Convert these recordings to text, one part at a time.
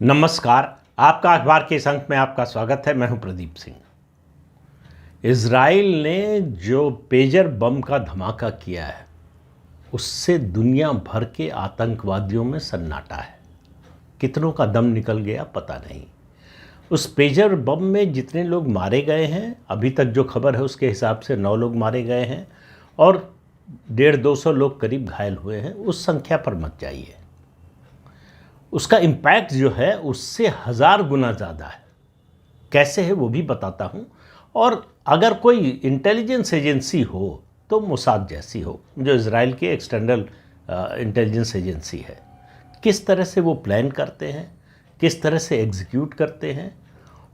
नमस्कार। आपका अखबार के इस अंक में आपका स्वागत है। मैं हूं प्रदीप सिंह। इजराइल ने जो पेजर बम का धमाका किया है उससे दुनिया भर के आतंकवादियों में सन्नाटा है। कितनों का दम निकल गया पता नहीं। उस पेजर बम में जितने लोग मारे गए हैं, अभी तक जो खबर है उसके हिसाब से 9 लोग मारे गए हैं और 150-200 लोग करीब घायल हुए हैं। उस संख्या पर मत जाइए। उसका इम्पैक्ट जो है उससे 1000 गुना ज़्यादा है। कैसे है वो भी बताता हूँ। और अगर कोई इंटेलिजेंस एजेंसी हो तो मोसाद जैसी हो, जो इज़राइल की एक्सटर्नल इंटेलिजेंस एजेंसी है, किस तरह से वो प्लान करते हैं, किस तरह से एग्जीक्यूट करते हैं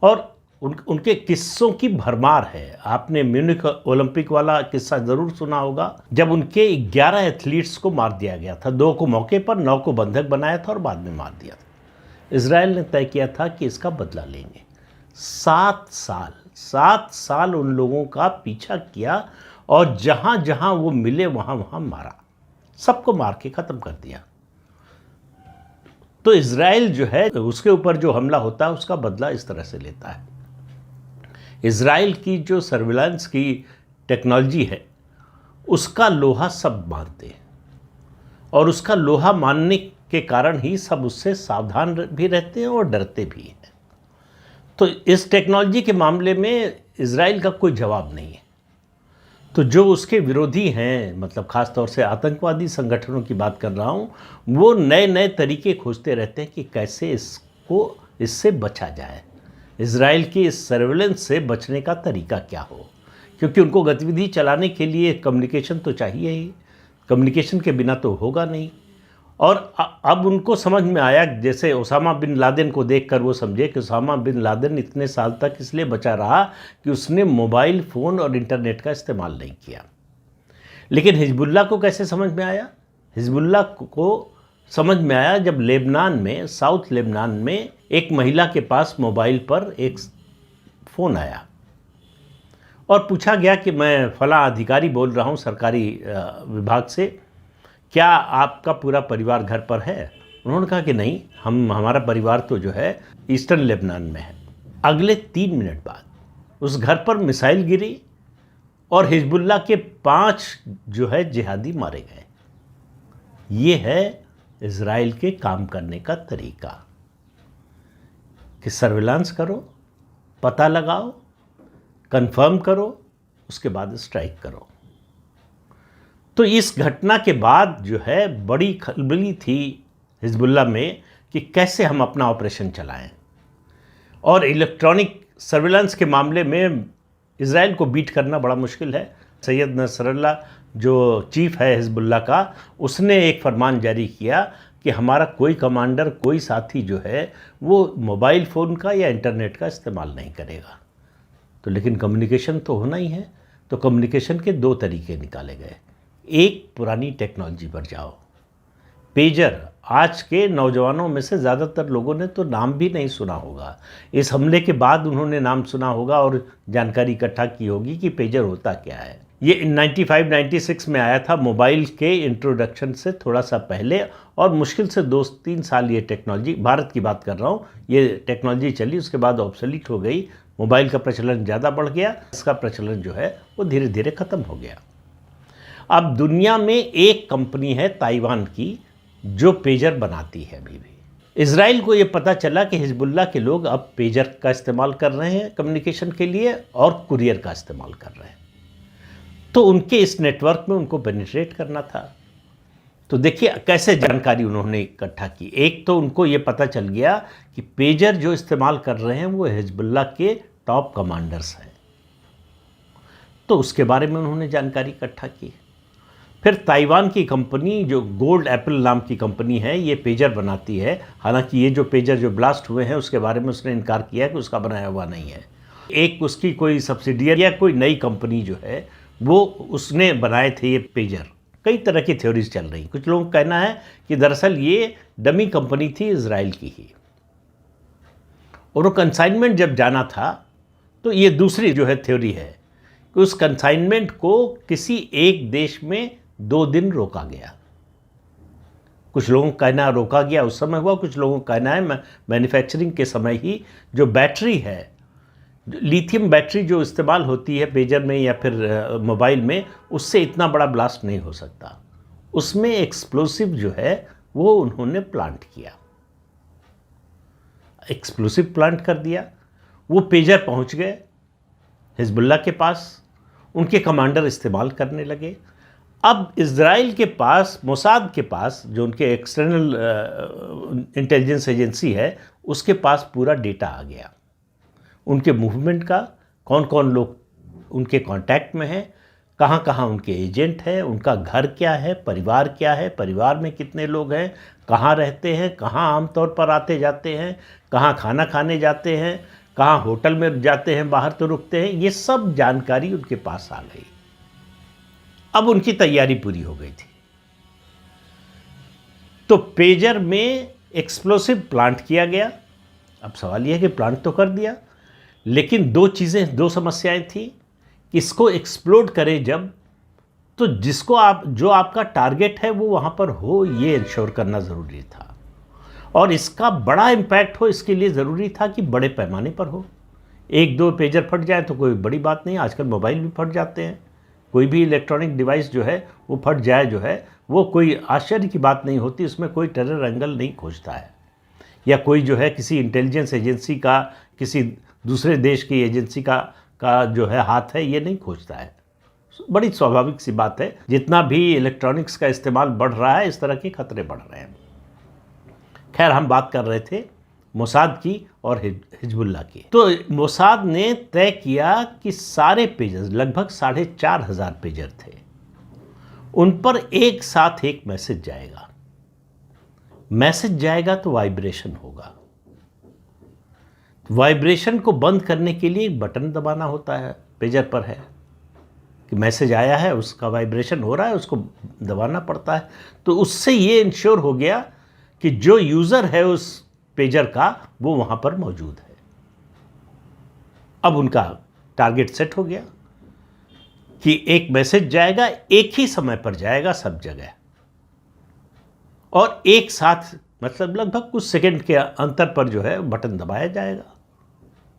और उनके किस्सों की भरमार है। आपने म्यूनिख ओलंपिक वाला किस्सा ज़रूर सुना होगा, जब उनके 11 एथलीट्स को मार दिया गया था। 2 को मौके पर, 9 को बंधक बनाया था और बाद में मार दिया था। इजराइल ने तय किया था कि इसका बदला लेंगे। 7 साल उन लोगों का पीछा किया और जहाँ जहाँ वो मिले वहाँ वहाँ मारा, सबको मार के ख़त्म कर दिया। तो इजराइल जो है उसके ऊपर जो हमला होता है उसका बदला इस तरह से लेता है। इजराइल की जो सर्विलांस की टेक्नोलॉजी है उसका लोहा सब मानते हैं और उसका लोहा मानने के कारण ही सब उससे सावधान भी रहते हैं और डरते भी हैं। तो इस टेक्नोलॉजी के मामले में इजराइल का कोई जवाब नहीं है। तो जो उसके विरोधी हैं, मतलब ख़ास तौर से आतंकवादी संगठनों की बात कर रहा हूँ, वो नए नए तरीके खोजते रहते हैं कि कैसे इससे बचा जाए। इजराइल की इस सर्वेलेंस से बचने का तरीका क्या हो, क्योंकि उनको गतिविधि चलाने के लिए कम्युनिकेशन तो चाहिए ही। कम्युनिकेशन के बिना तो होगा नहीं। और अब उनको समझ में आया, जैसे ओसामा बिन लादेन को देखकर वो समझे कि ओसामा बिन लादेन इतने साल तक इसलिए बचा रहा कि उसने मोबाइल फ़ोन और इंटरनेट का इस्तेमाल नहीं किया। लेकिन हिजबुल्लाह को कैसे समझ में आया? हिजबुल्लाह को समझ में आया जब लेबनान में, साउथ लेबनान में एक महिला के पास मोबाइल पर एक फ़ोन आया और पूछा गया कि मैं फला अधिकारी बोल रहा हूँ सरकारी विभाग से, क्या आपका पूरा परिवार घर पर है? उन्होंने कहा कि नहीं, हमारा परिवार तो जो है ईस्टर्न लेबनान में है। अगले 3 मिनट बाद उस घर पर मिसाइल गिरी और हिजबुल्लाह के 5 जो है जिहादी मारे गए। ये है इजराइल के काम करने का तरीका कि सर्विलांस करो, पता लगाओ, कंफर्म करो, उसके बाद स्ट्राइक करो। तो इस घटना के बाद जो है बड़ी खलबली थी हिजबुल्लाह में कि कैसे हम अपना ऑपरेशन चलाएं। और इलेक्ट्रॉनिक सर्विलांस के मामले में इजराइल को बीट करना बड़ा मुश्किल है। सैयद नसरल्ला जो चीफ है हिजबुल्लाह का, उसने एक फरमान जारी किया कि हमारा कोई कमांडर, कोई साथी जो है वो मोबाइल फ़ोन का या इंटरनेट का इस्तेमाल नहीं करेगा। तो लेकिन कम्युनिकेशन तो होना ही है। तो कम्युनिकेशन के 2 तरीके निकाले गए। एक, पुरानी टेक्नोलॉजी पर जाओ। पेजर, आज के नौजवानों में से ज़्यादातर लोगों ने तो नाम भी नहीं सुना होगा। इस हमले के बाद उन्होंने नाम सुना होगा और जानकारी इकट्ठा की होगी कि पेजर होता क्या है। ये 95-96 में आया था, मोबाइल के इंट्रोडक्शन से थोड़ा सा पहले, और मुश्किल से 2-3 साल ये टेक्नोलॉजी, भारत की बात कर रहा हूँ, ये टेक्नोलॉजी चली। उसके बाद ऑब्सोलीट हो गई। मोबाइल का प्रचलन ज़्यादा बढ़ गया, इसका प्रचलन जो है वो धीरे धीरे ख़त्म हो गया। अब दुनिया में एक कंपनी है ताइवान की जो पेजर बनाती है अभी भी। इजराइल को ये पता चला कि हिजबुल्लाह के लोग अब पेजर का इस्तेमाल कर रहे हैं कम्युनिकेशन के लिए और कुरियर का इस्तेमाल कर रहे हैं। तो उनके इस नेटवर्क में उनको पेनिट्रेट करना था। तो देखिए कैसे जानकारी उन्होंने इकट्ठा की। एक तो उनको ये पता चल गया कि पेजर जो इस्तेमाल कर रहे हैं वो हिजबुल्लाह के टॉप कमांडर्स हैं। तो उसके बारे में उन्होंने जानकारी इकट्ठा की। फिर ताइवान की कंपनी जो गोल्ड एप्पल नाम की कंपनी है, ये पेजर बनाती है। हालांकि ये जो पेजर जो ब्लास्ट हुए हैं उसके बारे में उसने इनकार किया कि उसका बनाया हुआ नहीं है। एक उसकी कोई सब्सिडियरी या कोई नई कंपनी जो है वो उसने बनाए थे ये पेजर। कई तरह की थ्योरीज चल रही। कुछ लोगों का कहना है कि दरअसल ये डमी कंपनी थी इजराइल की ही, और वो कंसाइनमेंट जब जाना था तो ये दूसरी जो है थ्योरी है कि उस कंसाइनमेंट को किसी एक देश में 2 दिन रोका गया। कुछ लोगों का कहना रोका गया उस समय हुआ, कुछ लोगों का कहना है मैन्युफैक्चरिंग के समय ही जो बैटरी है, लिथियम बैटरी जो इस्तेमाल होती है पेजर में या फिर मोबाइल में, उससे इतना बड़ा ब्लास्ट नहीं हो सकता। उसमें एक्सप्लोसिव जो है वो उन्होंने प्लांट किया, एक्सप्लोसिव प्लांट कर दिया। वो पेजर पहुंच गए हिजबुल्लाह के पास, उनके कमांडर इस्तेमाल करने लगे। अब इज़राइल के पास, मोसाद के पास, जो उनके एक्सटर्नल इंटेलिजेंस एजेंसी है, उसके पास पूरा डेटा आ गया उनके मूवमेंट का, कौन कौन लोग उनके कांटेक्ट में हैं, कहाँ कहाँ उनके एजेंट हैं, उनका घर क्या है, परिवार क्या है, परिवार में कितने लोग हैं, कहाँ रहते हैं, कहाँ आमतौर पर आते जाते हैं, कहाँ खाना खाने जाते हैं, कहाँ होटल में जाते हैं, बाहर तो रुकते हैं, ये सब जानकारी उनके पास आ गई। अब उनकी तैयारी पूरी हो गई थी। तो पेजर में एक्सप्लोसिव प्लांट किया गया। अब सवाल यह है कि प्लांट तो कर दिया, लेकिन दो समस्याएं थी। इसको एक्सप्लोड करे जब, तो जो आपका टारगेट है वो वहाँ पर हो, ये इंश्योर करना ज़रूरी था। और इसका बड़ा इम्पैक्ट हो, इसके लिए ज़रूरी था कि बड़े पैमाने पर हो। एक दो पेजर फट जाए तो कोई बड़ी बात नहीं, आजकल मोबाइल भी फट जाते हैं, कोई भी इलेक्ट्रॉनिक डिवाइस जो है वो फट जाए जो है वो कोई आश्चर्य की बात नहीं होती, उसमें कोई टेरर एंगल नहीं खोजता है, या कोई जो है किसी इंटेलिजेंस एजेंसी का, किसी दूसरे देश की एजेंसी का जो है हाथ है, ये नहीं खोजता है। बड़ी स्वाभाविक सी बात है, जितना भी इलेक्ट्रॉनिक्स का इस्तेमाल बढ़ रहा है इस तरह के खतरे बढ़ रहे हैं। खैर, हम बात कर रहे थे मोसाद की और हिजबुल्लाह की। तो मोसाद ने तय किया कि सारे पेजर, लगभग 4,500 पेजर थे, उन पर एक साथ एक मैसेज जाएगा। मैसेज जाएगा तो वाइब्रेशन होगा। वाइब्रेशन को बंद करने के लिए एक बटन दबाना होता है, पेजर पर है कि मैसेज आया है, उसका वाइब्रेशन हो रहा है, उसको दबाना पड़ता है। तो उससे ये इंश्योर हो गया कि जो यूज़र है उस पेजर का वो वहाँ पर मौजूद है। अब उनका टारगेट सेट हो गया कि एक मैसेज जाएगा, एक ही समय पर जाएगा सब जगह, और एक साथ, मतलब लगभग कुछ सेकंड के अंतर पर जो है बटन दबाया जाएगा।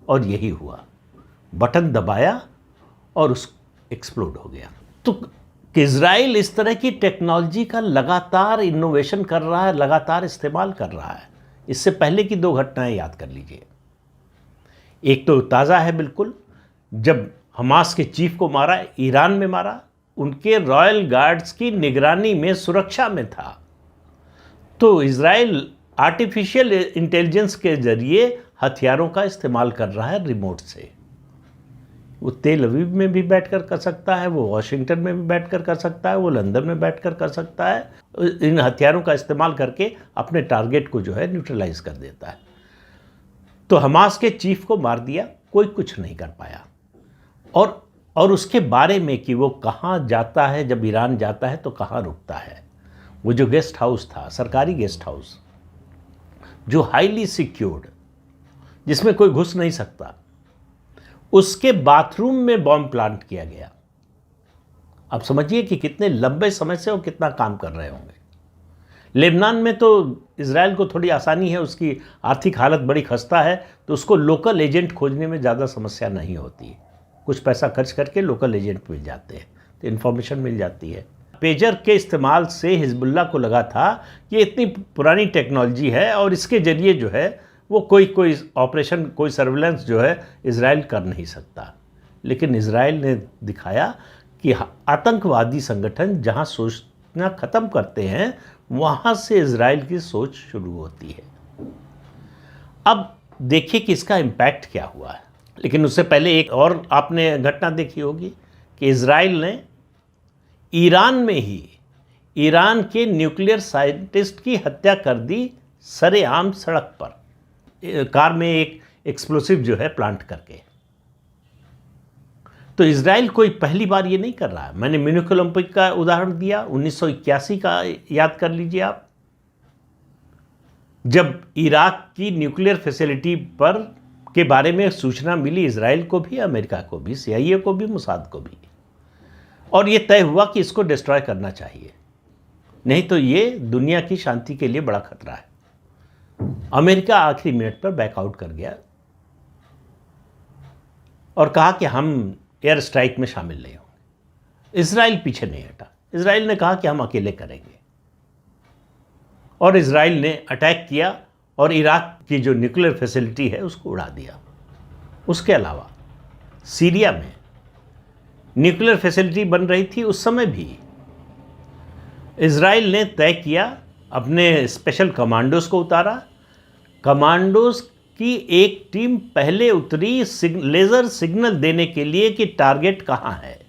और यही हुआ, बटन दबाया और उस एक्सप्लोड हो गया। तो इज़राइल इस तरह की टेक्नोलॉजी का लगातार इनोवेशन कर रहा है, लगातार इस्तेमाल कर रहा है। इससे पहले की 2 घटनाएं याद कर लीजिए। एक तो ताज़ा है बिल्कुल, जब हमास के चीफ को मारा, ईरान में मारा, उनके रॉयल गार्ड्स की निगरानी में, सुरक्षा में था। तो इज़राइल आर्टिफिशियल इंटेलिजेंस के जरिए हथियारों का इस्तेमाल कर रहा है रिमोट से। वो तेल अवीव में भी बैठकर कर सकता है, वो वाशिंगटन में भी बैठकर कर सकता है, वो लंदन में बैठकर कर सकता है। इन हथियारों का इस्तेमाल करके अपने टारगेट को जो है न्यूट्रलाइज कर देता है। तो हमास के चीफ को मार दिया, कोई कुछ नहीं कर पाया। और उसके बारे में कि वो कहाँ जाता है, जब ईरान जाता है तो कहाँ रुकता है, वो जो गेस्ट हाउस था, सरकारी गेस्ट हाउस, जो हाईली सिक्योर्ड, जिसमें कोई घुस नहीं सकता, उसके बाथरूम में बॉम्ब प्लांट किया गया। अब समझिए कि कितने लंबे समय से वो कितना काम कर रहे होंगे। लेबनान में तो इज़राइल को थोड़ी आसानी है, उसकी आर्थिक हालत बड़ी खस्ता है, तो उसको लोकल एजेंट खोजने में ज़्यादा समस्या नहीं होती। कुछ पैसा खर्च करके लोकल एजेंट मिल जाते हैं, तो इन्फॉर्मेशन मिल जाती है। पेजर के इस्तेमाल से हिजबुल्लाह को लगा था कि इतनी पुरानी टेक्नोलॉजी है और इसके ज़रिए जो है वो कोई ऑपरेशन, कोई सर्विलेंस जो है इज़राइल कर नहीं सकता। लेकिन इज़राइल ने दिखाया कि आतंकवादी संगठन जहां सोचना ख़त्म करते हैं, वहां से इज़राइल की सोच शुरू होती है। अब देखिए कि इसका इम्पैक्ट क्या हुआ है। लेकिन उससे पहले एक और आपने घटना देखी होगी कि इज़राइल ने ईरान में ही ईरान के न्यूक्लियर साइंटिस्ट की हत्या कर दी, सरेआम सड़क पर, कार में एक एक्सप्लोसिव जो है प्लांट करके। तो इज़राइल कोई पहली बार ये नहीं कर रहा है। मैंने म्यूनिख ओलंपिक का उदाहरण दिया, 1981 का याद कर लीजिए आप, जब इराक की न्यूक्लियर फैसिलिटी पर के बारे में सूचना मिली इज़राइल को भी, अमेरिका को भी, CIA को भी, मोसाद को भी, और ये तय हुआ कि इसको डिस्ट्रॉय करना चाहिए। नहीं तो ये दुनिया की शांति के लिए बड़ा खतरा है। अमेरिका आखिरी मिनट पर बैकआउट कर गया और कहा कि हम एयर स्ट्राइक में शामिल नहीं होंगे। इजराइल पीछे नहीं हटा। इजराइल ने कहा कि हम अकेले करेंगे, और इजराइल ने अटैक किया और इराक की जो न्यूक्लियर फैसिलिटी है उसको उड़ा दिया। उसके अलावा सीरिया में न्यूक्लियर फैसिलिटी बन रही थी, उस समय भी इजराइल ने तय किया, अपने स्पेशल कमांडोज को उतारा। कमांडोज की एक टीम पहले उतरी लेज़र सिग्नल देने के लिए कि टारगेट कहाँ है।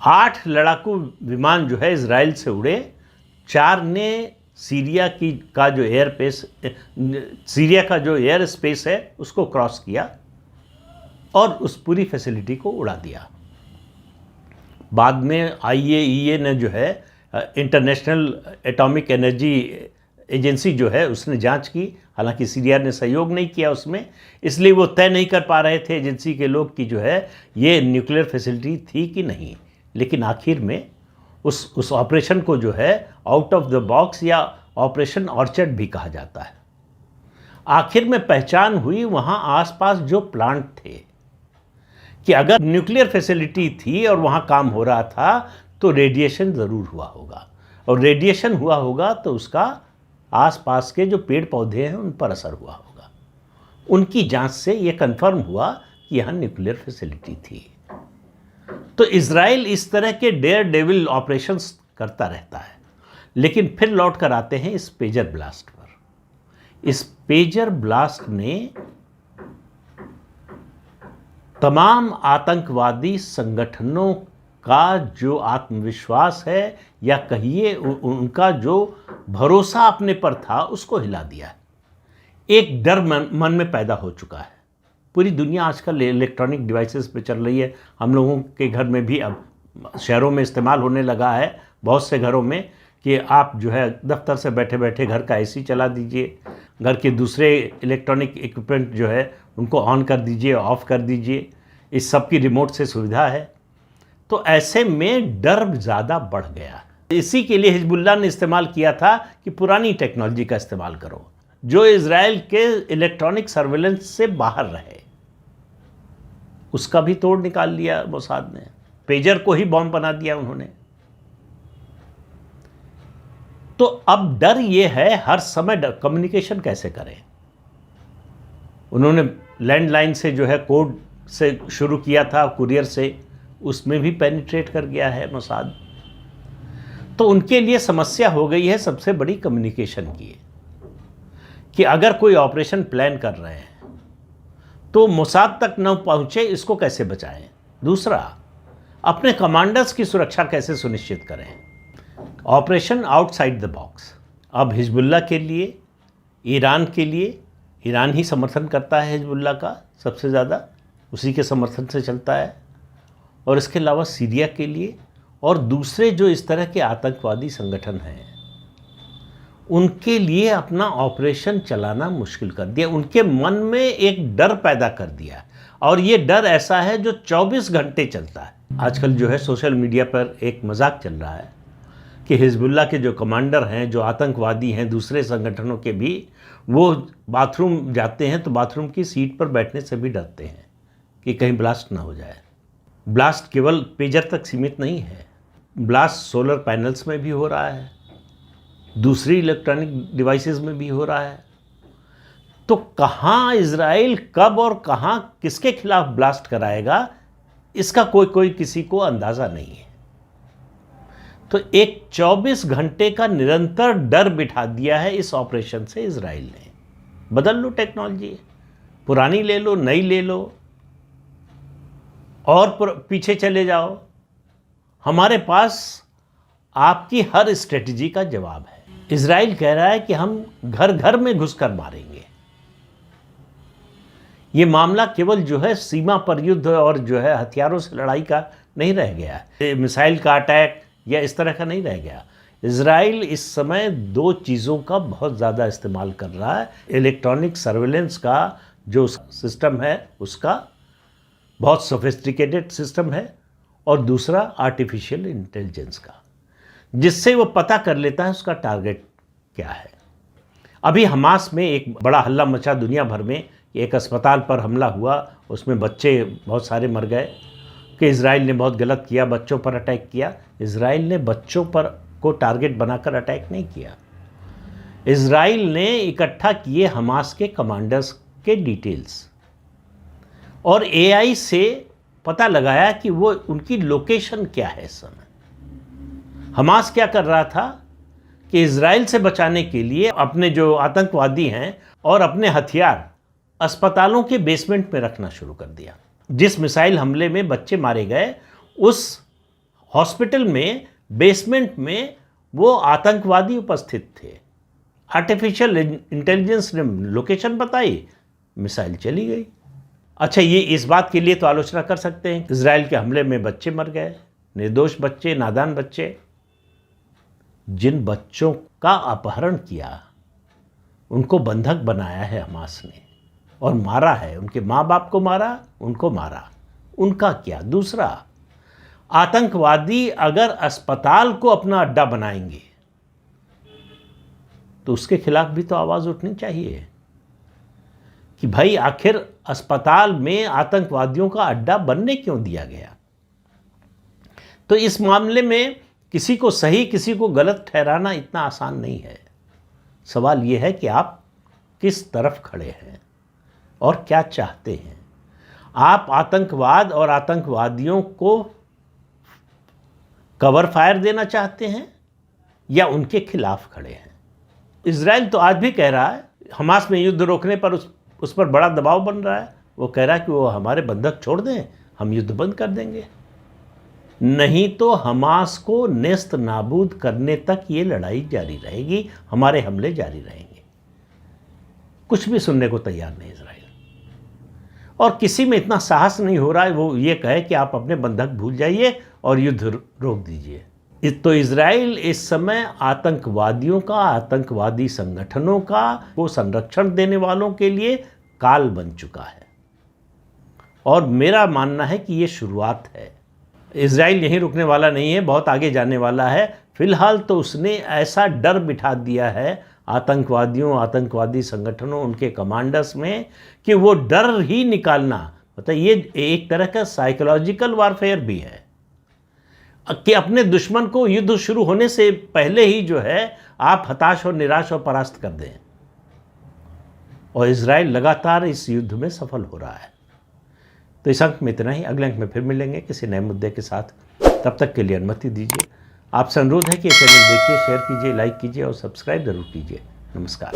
8 लड़ाकू विमान जो है इजराइल से उड़े, 4 ने सीरिया का जो एयर स्पेस है उसको क्रॉस किया और उस पूरी फैसिलिटी को उड़ा दिया। बाद में IAEA ने जो है इंटरनेशनल एटॉमिक एनर्जी एजेंसी जो है उसने जांच की, हालांकि सीरिया ने सहयोग नहीं किया उसमें, इसलिए वो तय नहीं कर पा रहे थे एजेंसी के लोग कि जो है ये न्यूक्लियर फैसिलिटी थी कि नहीं। लेकिन आखिर में उस ऑपरेशन को जो है आउट ऑफ द बॉक्स या ऑपरेशन ऑर्चर्ड भी कहा जाता है। आखिर में पहचान हुई वहाँ आसपास जो प्लांट थे कि अगर न्यूक्लियर फैसिलिटी थी और वहाँ काम हो रहा था तो रेडिएशन ज़रूर हुआ होगा, और रेडिएशन हुआ होगा तो उसका आसपास के जो पेड़ पौधे हैं उन पर असर हुआ होगा। उनकी जांच से ये कंफर्म हुआ कि यहाँ न्यूक्लियर फैसिलिटी थी। तो इजराइल इस तरह के डेयर डेविल ऑपरेशंस करता रहता है। लेकिन फिर लौट कर आते हैं इस पेजर ब्लास्ट पर। इस पेजर ब्लास्ट ने तमाम आतंकवादी संगठनों का जो आत्मविश्वास है या कहिए उनका जो भरोसा अपने पर था उसको हिला दिया है। एक डर मन में पैदा हो चुका है। पूरी दुनिया आजकल इलेक्ट्रॉनिक डिवाइसेस पे चल रही है। हम लोगों के घर में भी अब शहरों में इस्तेमाल होने लगा है, बहुत से घरों में, कि आप जो है दफ्तर से बैठे बैठे घर का AC चला दीजिए, घर के दूसरे इलेक्ट्रॉनिक इक्विपमेंट जो है उनको ऑन कर दीजिए, ऑफ़ कर दीजिए। इस सब की रिमोट से सुविधा है। तो ऐसे में डर ज़्यादा बढ़ गया। इसी के लिए हिजबुल्लाह ने इस्तेमाल किया था कि पुरानी टेक्नोलॉजी का इस्तेमाल करो जो इजराइल के इलेक्ट्रॉनिक सर्वेलेंस से बाहर रहे। उसका भी तोड़ निकाल लिया मोसाद ने। पेजर को ही बॉम्ब बना दिया उन्होंने। तो अब डर ये है हर समय कम्युनिकेशन कैसे करें। उन्होंने लैंडलाइन से जो है कोड से शुरू किया था, कुरियर से, उसमें भी पेनिट्रेट कर गया है मोसाद। तो उनके लिए समस्या हो गई है सबसे बड़ी कम्युनिकेशन की, कि अगर कोई ऑपरेशन प्लान कर रहे हैं तो मोसाद तक न पहुंचे, इसको कैसे बचाएं। दूसरा, अपने कमांडर्स की सुरक्षा कैसे सुनिश्चित करें। Operation outside the box. अब हिजबुल्लाह के लिए, ईरान के लिए, ईरान ही समर्थन करता है हिजबुल्लाह का सबसे ज़्यादा, उसी के समर्थन से चलता है। और इसके अलावा सीरिया के लिए और दूसरे जो इस तरह के आतंकवादी संगठन हैं उनके लिए अपना ऑपरेशन चलाना मुश्किल कर दिया। उनके मन में एक डर पैदा कर दिया, और ये डर ऐसा है जो 24 घंटे चलता है। आजकल जो है सोशल मीडिया पर एक मजाक चल रहा है कि हिजबुल्लाह के जो कमांडर हैं, जो आतंकवादी हैं दूसरे संगठनों के भी, वो बाथरूम जाते हैं तो बाथरूम की सीट पर बैठने से भी डरते हैं कि कहीं ब्लास्ट ना हो जाए। ब्लास्ट केवल पेजर तक सीमित नहीं है, ब्लास्ट सोलर पैनल्स में भी हो रहा है, दूसरी इलेक्ट्रॉनिक डिवाइसेस में भी हो रहा है। तो कहाँ इजराइल कब और कहाँ किसके खिलाफ ब्लास्ट कराएगा, इसका कोई किसी को अंदाज़ा नहीं है। तो एक 24 घंटे का निरंतर डर बिठा दिया है इस ऑपरेशन से इजराइल ने। बदल लो टेक्नोलॉजी, पुरानी ले लो, नई ले लो, और पीछे चले जाओ, हमारे पास आपकी हर स्ट्रेटजी का जवाब है। इजराइल कह रहा है कि हम घर घर में घुसकर मारेंगे। ये मामला केवल जो है सीमा पर युद्ध और जो है हथियारों से लड़ाई का नहीं रह गया, मिसाइल का अटैक या इस तरह का नहीं रह गया। इजराइल इस समय 2 चीज़ों का बहुत ज़्यादा इस्तेमाल कर रहा है। इलेक्ट्रॉनिक सर्वेलेंस का जो सिस्टम है उसका बहुत सोफिस्टिकेटेड सिस्टम है, और दूसरा आर्टिफिशियल इंटेलिजेंस का। जिससे वो पता कर लेता है उसका टारगेट क्या है। अभी हमास में एक बड़ा हल्ला मचा दुनिया भर में, एक अस्पताल पर हमला हुआ, उसमें बच्चे बहुत सारे मर गए कि इज़राइल ने बहुत गलत किया, बच्चों पर अटैक किया। इज़राइल ने बच्चों पर को टारगेट बनाकर अटैक नहीं किया। इज़राइल ने इकट्ठा किए हमास के कमांडर्स के डिटेल्स और एआई से पता लगाया कि वो उनकी लोकेशन क्या है इस समय। हमास क्या कर रहा था कि इज़राइल से बचाने के लिए अपने जो आतंकवादी हैं और अपने हथियार अस्पतालों के बेसमेंट में रखना शुरू कर दिया। जिस मिसाइल हमले में बच्चे मारे गए, उस हॉस्पिटल में बेसमेंट में वो आतंकवादी उपस्थित थे। आर्टिफिशियल इंटेलिजेंस ने लोकेशन बताई, मिसाइल चली गई। अच्छा, ये इस बात के लिए तो आलोचना कर सकते हैं, इज़राइल के हमले में बच्चे मर गए, निर्दोष बच्चे, नादान बच्चे। जिन बच्चों का अपहरण किया, उनको बंधक बनाया है हमास ने और मारा है, उनके माँ बाप को मारा, उनको मारा, उनका क्या? दूसरा, आतंकवादी अगर अस्पताल को अपना अड्डा बनाएंगे तो उसके खिलाफ भी तो आवाज़ उठनी चाहिए कि भाई आखिर अस्पताल में आतंकवादियों का अड्डा बनने क्यों दिया गया। तो इस मामले में किसी को सही किसी को गलत ठहराना इतना आसान नहीं है। सवाल यह है कि आप किस तरफ खड़े हैं और क्या चाहते हैं। आप आतंकवाद और आतंकवादियों को कवर फायर देना चाहते हैं या उनके खिलाफ खड़े हैं। इज़राइल तो आज भी कह रहा है, हमास में युद्ध रोकने पर उस पर बड़ा दबाव बन रहा है। वो कह रहा है कि वो हमारे बंधक छोड़ दें, हम युद्ध बंद कर देंगे, नहीं तो हमास को नेस्त नाबूद करने तक ये लड़ाई जारी रहेगी, हमारे हमले जारी रहेंगे। कुछ भी सुनने को तैयार नहीं इज़राइल, और किसी में इतना साहस नहीं हो रहा है वो ये कहे कि आप अपने बंधक भूल जाइए और युद्ध रोक दीजिए। तो इज़राइल इस समय आतंकवादियों का, आतंकवादी संगठनों का वो संरक्षण देने वालों के लिए काल बन चुका है। और मेरा मानना है कि ये शुरुआत है। इज़राइल यहीं रुकने वाला नहीं है, बहुत आगे जाने वाला है। फिलहाल तो उसने ऐसा डर बिठा दिया है आतंकवादियों, आतंकवादी संगठनों, उनके कमांडर्स में कि वो डर ही निकालना, मतलब ये एक तरह का साइकोलॉजिकल वारफेयर भी है कि अपने दुश्मन को युद्ध शुरू होने से पहले ही जो है आप हताश और निराश और परास्त कर दें। और इज़राइल लगातार इस युद्ध में सफल हो रहा है। तो इस अंक में इतना ही। अगले अंक में फिर मिलेंगे किसी नए मुद्दे के साथ। तब तक के लिए अनुमति दीजिए। आपसे अनुरोध है कि ये चैनल देखिए, शेयर कीजिए, लाइक कीजिए और सब्सक्राइब जरूर कीजिए। नमस्कार।